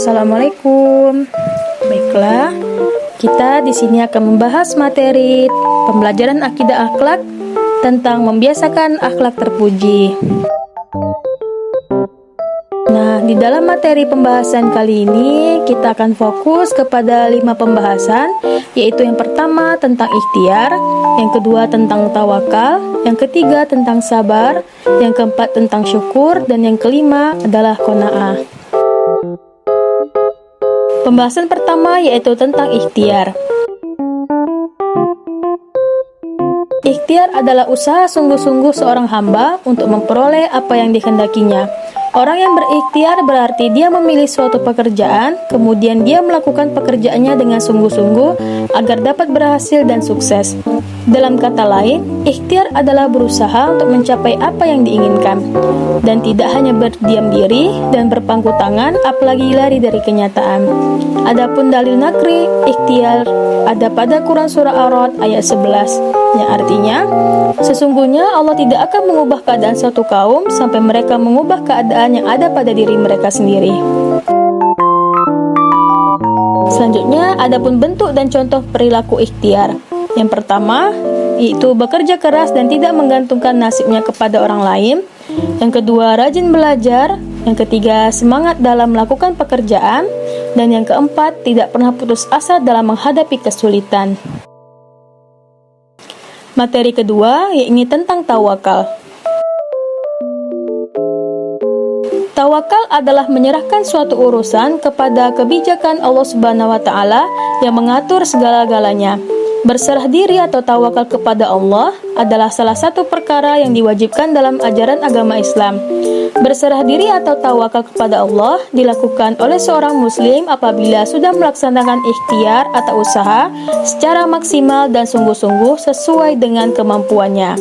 Assalamualaikum. Baiklah, kita di sini akan membahas materi pembelajaran akidah akhlak tentang membiasakan akhlak terpuji. Nah, di dalam materi pembahasan kali ini kita akan fokus kepada 5 pembahasan, yaitu yang pertama tentang ikhtiar, yang kedua tentang tawakal, yang ketiga tentang sabar, yang keempat tentang syukur, dan yang kelima adalah qanaah. Pembahasan pertama yaitu tentang ikhtiar. Ikhtiar adalah usaha sungguh-sungguh seorang hamba untuk memperoleh apa yang dikehendakinya. Orang yang berikhtiar berarti dia memilih suatu pekerjaan, kemudian dia melakukan pekerjaannya dengan sungguh-sungguh agar dapat berhasil dan sukses. Dalam kata lain, ikhtiar adalah berusaha untuk mencapai apa yang diinginkan, dan tidak hanya berdiam diri dan berpangku tangan, apalagi lari dari kenyataan. Adapun dalil nakri ikhtiar ada pada Quran surah Ar-Ra'd ayat 11, yang artinya, sesungguhnya Allah tidak akan mengubah keadaan suatu kaum sampai mereka mengubah keadaan yang ada pada diri mereka sendiri. Selanjutnya, adapun bentuk dan contoh perilaku ikhtiar. Yang pertama, yaitu bekerja keras dan tidak menggantungkan nasibnya kepada orang lain. Yang kedua, rajin belajar. Yang ketiga, semangat dalam melakukan pekerjaan. Dan yang keempat, tidak pernah putus asa dalam menghadapi kesulitan. Materi kedua, yaitu tentang tawakal. Tawakal adalah menyerahkan suatu urusan kepada kebijakan Allah Subhanahu wa Ta'ala yang mengatur segala-galanya. Berserah diri atau tawakal kepada Allah adalah salah satu perkara yang diwajibkan dalam ajaran agama Islam. Berserah diri atau tawakal kepada Allah dilakukan oleh seorang muslim apabila sudah melaksanakan ikhtiar atau usaha secara maksimal dan sungguh-sungguh sesuai dengan kemampuannya.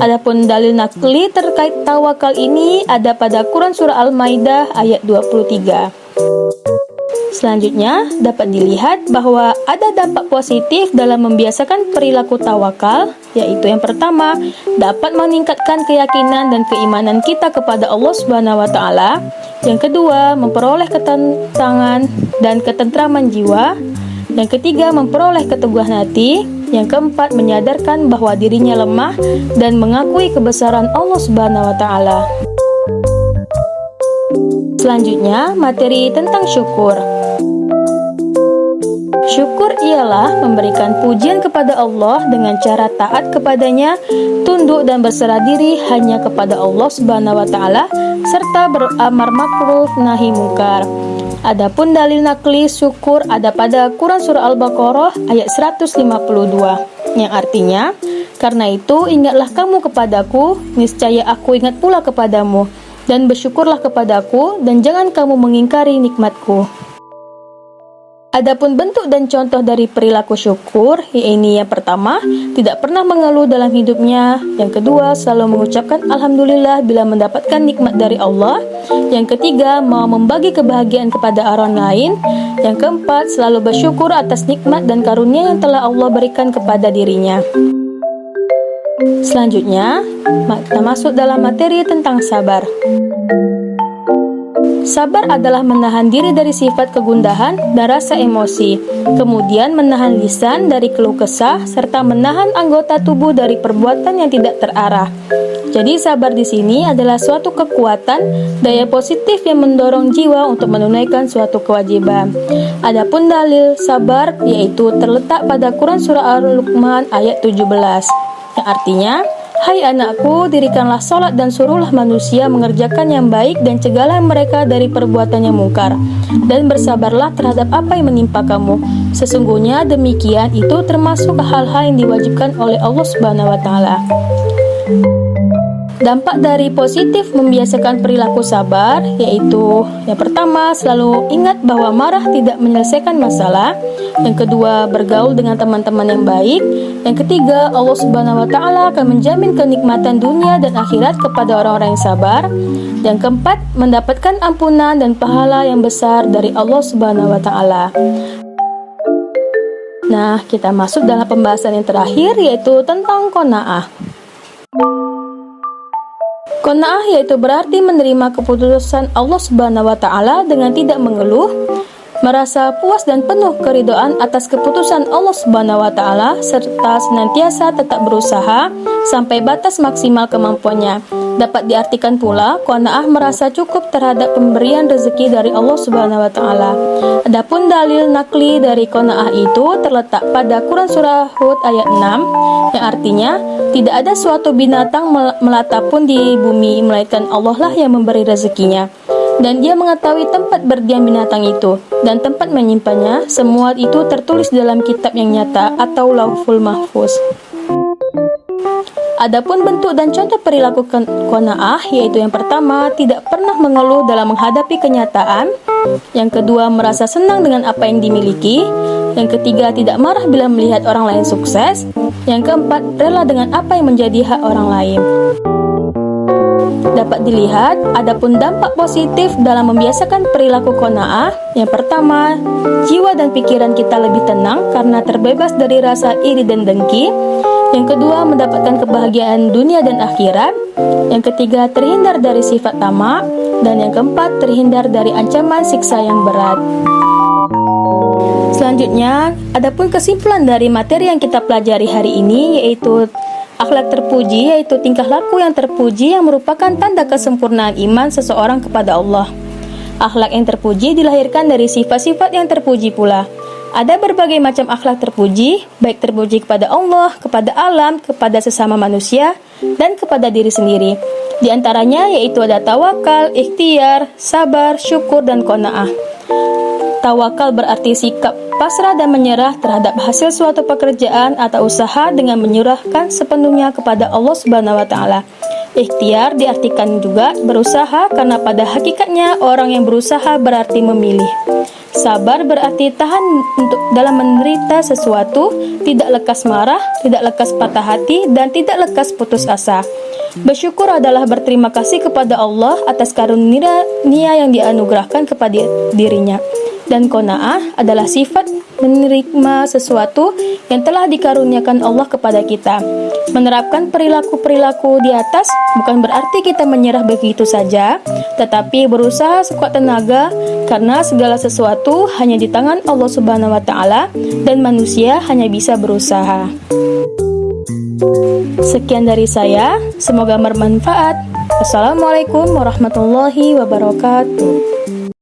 Adapun dalil nakli terkait tawakal ini ada pada Quran surah Al-Maidah ayat 23. Selanjutnya, dapat dilihat bahwa ada dampak positif dalam membiasakan perilaku tawakal, yaitu yang pertama, dapat meningkatkan keyakinan dan keimanan kita kepada Allah Subhanahu wa Ta'ala. Yang kedua, memperoleh ketenangan dan ketentraman jiwa. Yang ketiga, memperoleh keteguhan hati. Yang keempat, menyadarkan bahwa dirinya lemah dan mengakui kebesaran Allah Subhanahu wa Ta'ala. Selanjutnya, materi tentang syukur. Syukur ialah memberikan pujian kepada Allah dengan cara taat kepadanya, tunduk dan berserah diri hanya kepada Allah Subhanahu wa Ta'ala, serta beramar ma'ruf nahi munkar. Adapun dalil nakli syukur ada pada Quran surah Al-Baqarah ayat 152, yang artinya, karena itu ingatlah kamu kepadaku, niscaya aku ingat pula kepadamu, dan bersyukurlah kepadaku, dan jangan kamu mengingkari nikmatku. Adapun bentuk dan contoh dari perilaku syukur, yaitu yang pertama, tidak pernah mengeluh dalam hidupnya. Yang kedua, selalu mengucapkan alhamdulillah bila mendapatkan nikmat dari Allah. Yang ketiga, mau membagi kebahagiaan kepada orang lain. Yang keempat, selalu bersyukur atas nikmat dan karunia yang telah Allah berikan kepada dirinya. Selanjutnya, kita masuk dalam materi tentang sabar. Sabar adalah menahan diri dari sifat kegundahan dan rasa emosi, kemudian menahan lisan dari keluh kesah, serta menahan anggota tubuh dari perbuatan yang tidak terarah. Jadi sabar di sini adalah suatu kekuatan, daya positif yang mendorong jiwa untuk menunaikan suatu kewajiban. Adapun dalil sabar yaitu terletak pada Quran surah Al-Luqman ayat 17, yang artinya, hai anakku, dirikanlah sholat dan suruhlah manusia mengerjakan yang baik dan cegahlah mereka dari perbuatan yang mungkar. Dan bersabarlah terhadap apa yang menimpa kamu. Sesungguhnya demikian itu termasuk hal-hal yang diwajibkan oleh Allah Subhanahu wa Ta'ala. Dampak dari positif membiasakan perilaku sabar yaitu yang pertama, selalu ingat bahwa marah tidak menyelesaikan masalah. Yang kedua, bergaul dengan teman-teman yang baik. Yang ketiga, Allah Subhanahu wa Ta'ala akan menjamin kenikmatan dunia dan akhirat kepada orang-orang yang sabar. Yang keempat, mendapatkan ampunan dan pahala yang besar dari Allah Subhanahu wa Ta'ala. Nah, kita masuk dalam pembahasan yang terakhir yaitu tentang qanaah. Qanaah yaitu berarti menerima keputusan Allah Subhanahu wa taala dengan tidak mengeluh, merasa puas dan penuh keridhaan atas keputusan Allah Subhanahu wa taala serta senantiasa tetap berusaha sampai batas maksimal kemampuannya. Dapat diartikan pula qanaah merasa cukup terhadap pemberian rezeki dari Allah Subhanahu wa taala. Adapun dalil nakli dari qanaah itu terletak pada Quran surah Hud ayat 6 yang artinya tidak ada suatu binatang melata pun di bumi melainkan Allah lah yang memberi rezekinya. Dan dia mengetahui tempat berdiam binatang itu dan tempat menyimpannya. Semua itu tertulis dalam kitab yang nyata atau Lauhul Mahfuz. Adapun bentuk dan contoh perilaku qanaah yaitu yang pertama, tidak pernah mengeluh dalam menghadapi kenyataan. Yang kedua, merasa senang dengan apa yang dimiliki. Yang ketiga, tidak marah bila melihat orang lain sukses. Yang keempat, rela dengan apa yang menjadi hak orang lain. Dapat dilihat, adapun dampak positif dalam membiasakan perilaku qanaah. Yang pertama, jiwa dan pikiran kita lebih tenang karena terbebas dari rasa iri dan dengki. Yang kedua, mendapatkan kebahagiaan dunia dan akhirat. Yang ketiga, terhindar dari sifat tamak. Dan yang keempat, terhindar dari ancaman siksa yang berat. Selanjutnya, adapun kesimpulan dari materi yang kita pelajari hari ini yaitu akhlak terpuji, yaitu tingkah laku yang terpuji yang merupakan tanda kesempurnaan iman seseorang kepada Allah. Akhlak yang terpuji dilahirkan dari sifat-sifat yang terpuji pula. Ada berbagai macam akhlak terpuji, baik terpuji kepada Allah, kepada alam, kepada sesama manusia, dan kepada diri sendiri. Di antaranya yaitu ada tawakal, ikhtiar, sabar, syukur, dan qanaah. Tawakal berarti sikap pasrah dan menyerah terhadap hasil suatu pekerjaan atau usaha dengan menyerahkan sepenuhnya kepada Allah Subhanahu wa taala. Ikhtiar diartikan juga berusaha karena pada hakikatnya orang yang berusaha berarti memilih. Sabar berarti tahan untuk dalam menderita sesuatu, tidak lekas marah, tidak lekas patah hati, dan tidak lekas putus asa. Bersyukur adalah berterima kasih kepada Allah atas karunia yang dianugerahkan kepada dirinya. Dan qanaah adalah sifat menerima sesuatu yang telah dikaruniakan Allah kepada kita. Menerapkan perilaku-perilaku di atas bukan berarti kita menyerah begitu saja, tetapi berusaha sekuat tenaga karena segala sesuatu hanya di tangan Allah Subhanahu wa taala dan manusia hanya bisa berusaha. Sekian dari saya, semoga bermanfaat. Assalamualaikum warahmatullahi wabarakatuh.